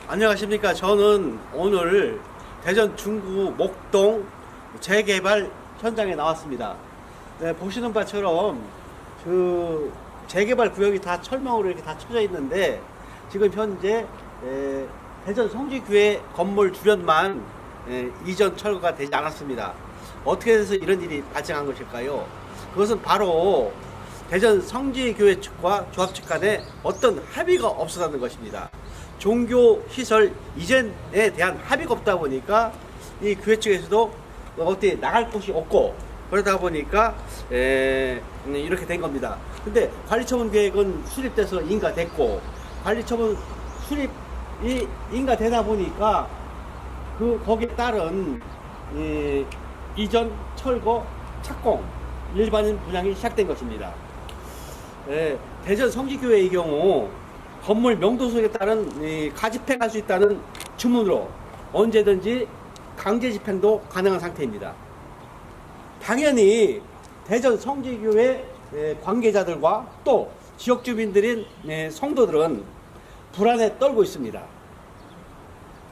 안녕하십니까. 저는 오늘 대전 중구 목동 재개발 현장에 나왔습니다. 네, 보시는 바처럼 그 재개발 구역이 다 철망으로 이렇게 다 쳐져 있는데 지금 현재 대전 성지교회 건물 주변만 이전 철거가 되지 않았습니다. 어떻게 해서 이런 일이 발생한 것일까요? 그것은 바로 대전 성지교회 측과 조합 측 간에 어떤 합의가 없었다는 것입니다. 종교시설 이전에 대한 합의가 없다 보니까 이 교회 측에서도 어떻게 나갈 곳이 없고 그러다 보니까 이렇게 된 겁니다. 근데 관리처분 계획은 수립돼서 인가됐고 관리처분 수립이 인가되다 보니까 거기에 따른 이전 철거 착공 일반인 분양이 시작된 것입니다. 대전 성지교회의 경우 건물 명도속에 따른 가집행할 수 있다는 주문으로 언제든지 강제 집행도 가능한 상태입니다. 당연히 대전 성지교회 관계자들과 또 지역 주민들인 성도들은 불안에 떨고 있습니다.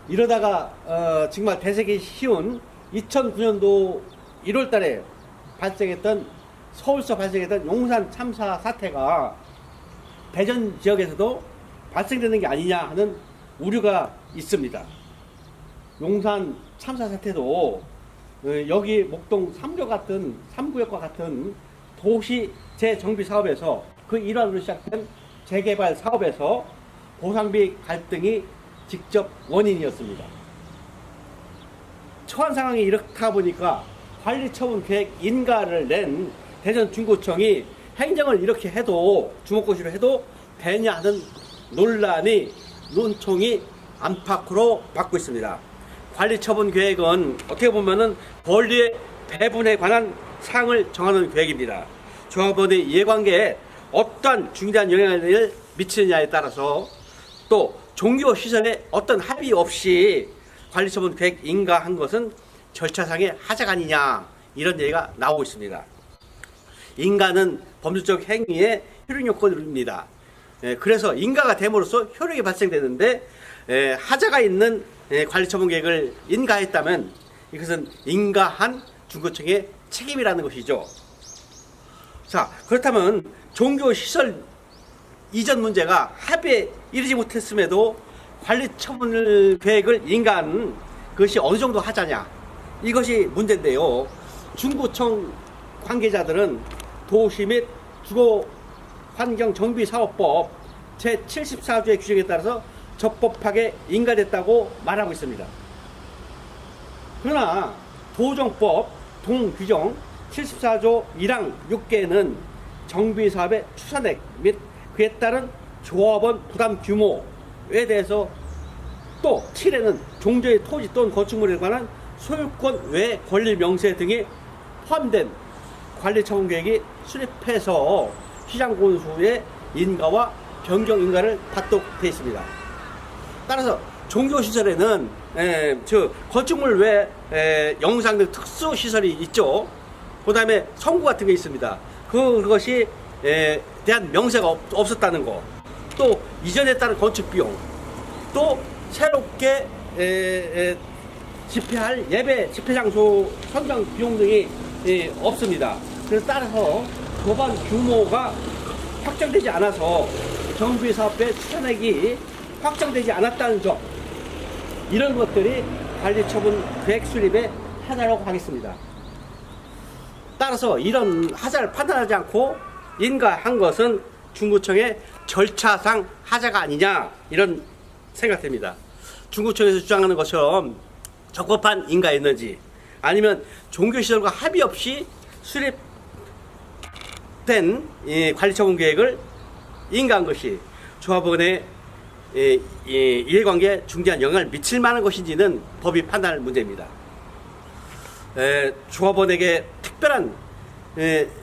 이러다가 정말 대세기 쉬운 2009년도 1월 달에 서울서 발생했던 용산 참사 사태가 대전 지역에서도 발생되는 게 아니냐 하는 우려가 있습니다. 용산 참사 사태도 여기 목동 3구역과 같은 도시 재정비 사업에서 그 일환으로 시작된 재개발 사업에서 보상비 갈등이 직접 원인이었습니다. 처한 상황이 이렇다 보니까 관리처분 계획 인가를 낸 대전 중구청이 행정을 이렇게 해도 주먹구시로 해도 되냐 하는 논총이 안팎으로 받고 있습니다. 관리처분 계획은 어떻게 보면은 권리의 배분에 관한 사항을 정하는 계획입니다. 조합원의 이해관계에 어떠한 중대한 영향을 미치느냐에 따라서 또 종교시설에 어떤 합의 없이 관리처분 계획 인가한 것은 절차상의 하자가 아니냐 이런 얘기가 나오고 있습니다. 인가는 법률적 행위의 효력 요건입니다. 그래서 인가가 됨으로써 효력이 발생되는데 하자가 있는 관리처분 계획을 인가했다면 이것은 인가한 중구청의 책임이라는 것이죠. 자, 그렇다면 종교시설 이전 문제가 합의에 이르지 못했음에도 관리처분 계획을 인가한 것이 어느 정도 하자냐 이것이 문제인데요. 중구청 관계자들은 도시 및 주거환경정비사업법 제74조의 규정에 따라서 적법하게 인가됐다고 말하고 있습니다. 그러나 도정법 동규정 74조 1항 6개에는 정비사업의 추산액 및 그에 따른 조합원 부담 규모에 대해서 또 7에는 종조의 토지 또는 건축물에 관한 소유권 외 권리 명세 등이 포함된 관리처분 계획이 수립해서 시장군수의 인가와 변경 인가를 받도록 되어 있습니다. 따라서 종교시설에는 건축물 외 영상 등 특수시설이 있죠. 그 다음에 성구 같은 게 있습니다. 그것이 대한 명세가 없었다는 거, 또 이전에 따른 건축 비용, 또 새롭게 집회할 예배 집회장소 선정 비용 등이 없습니다. 그래서 따라서 법안 규모가 확정되지 않아서 정비사업의 추산액이 확정되지 않았다는 점, 이런 것들이 관리처분 계획 수립의 하자라고 하겠습니다. 따라서 이런 하자를 판단하지 않고 인가한 것은 중구청의 절차상 하자가 아니냐 이런 생각됩니다. 중구청에서 주장하는 것처럼 적법한 인가였는지 아니면 종교시설과 합의 없이 수립된 관리처분 계획을 인가한 것이 조합원의 이해관계에 중대한 영향을 미칠 만한 것인지는 법이 판단할 문제입니다. 조합원에게 특별한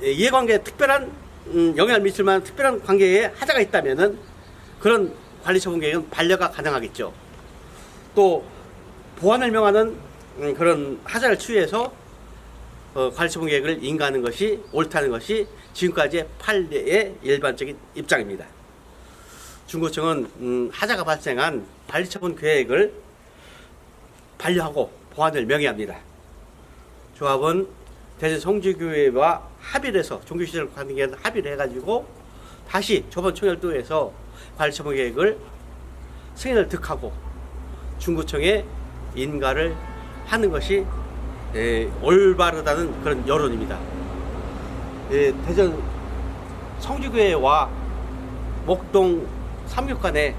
이해관계에 특별한 영향을 미칠 만한 특별한 관계에 하자가 있다면은 그런 관리처분 계획은 반려가 가능하겠죠. 또 보완을 명하는 그런 하자를 취해서 관리처분 계획을 인가하는 것이 옳다는 것이 지금까지의 판례의 일반적인 입장입니다. 중구청은 하자가 발생한 관리처분 계획을 반려하고 보완을 명의합니다. 조합은 대전 성주교회와 합의를 해서 종교시설 관계에 합의를 해가지고 다시 저번 총열도에서 관리처분 계획을 승인을 득하고 중구청에 인가를 하는 것이 올바르다는 그런 여론입니다. 대전 성주교회와 목동 삼교 간에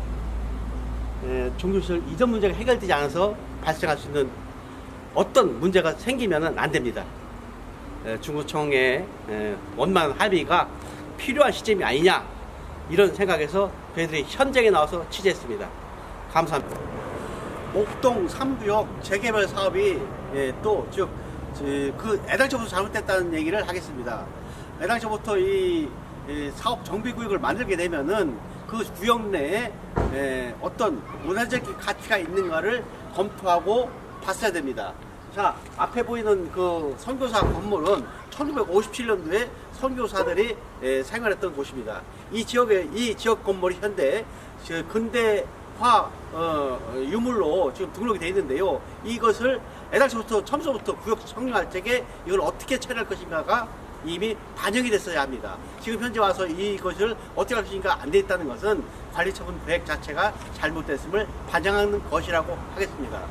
종교시설 이전 문제가 해결되지 않아서 발생할 수 있는 어떤 문제가 생기면 안 됩니다. 중구청의 원만한 합의가 필요한 시점이 아니냐 이런 생각에서 저희들이 현장에 나와서 취재했습니다. 감사합니다. 목동 3구역 재개발 사업이 또 즉 그 애당초부터 잘못됐다는 얘기를 하겠습니다. 애당초부터 이 사업 정비구역을 만들게 되면은 그 구역 내에 어떤 문화적 가치가 있는가를 검토하고 봤어야 됩니다. 자, 앞에 보이는 그 선교사 건물은 1957년도에 선교사들이 생활했던 곳입니다. 이 지역 건물이 현대 근대화 유물로 지금 등록이 되어 있는데요. 이것을 애당초부터 처음부터 구역 성립할 적에 이걸 어떻게 처리할 것인가가 이미 반영이 됐어야 합니다. 지금 현재 와서 이것을 어떻게 할 것인가 안 돼 있다는 것은 관리처분 계획 자체가 잘못됐음을 반영하는 것이라고 하겠습니다.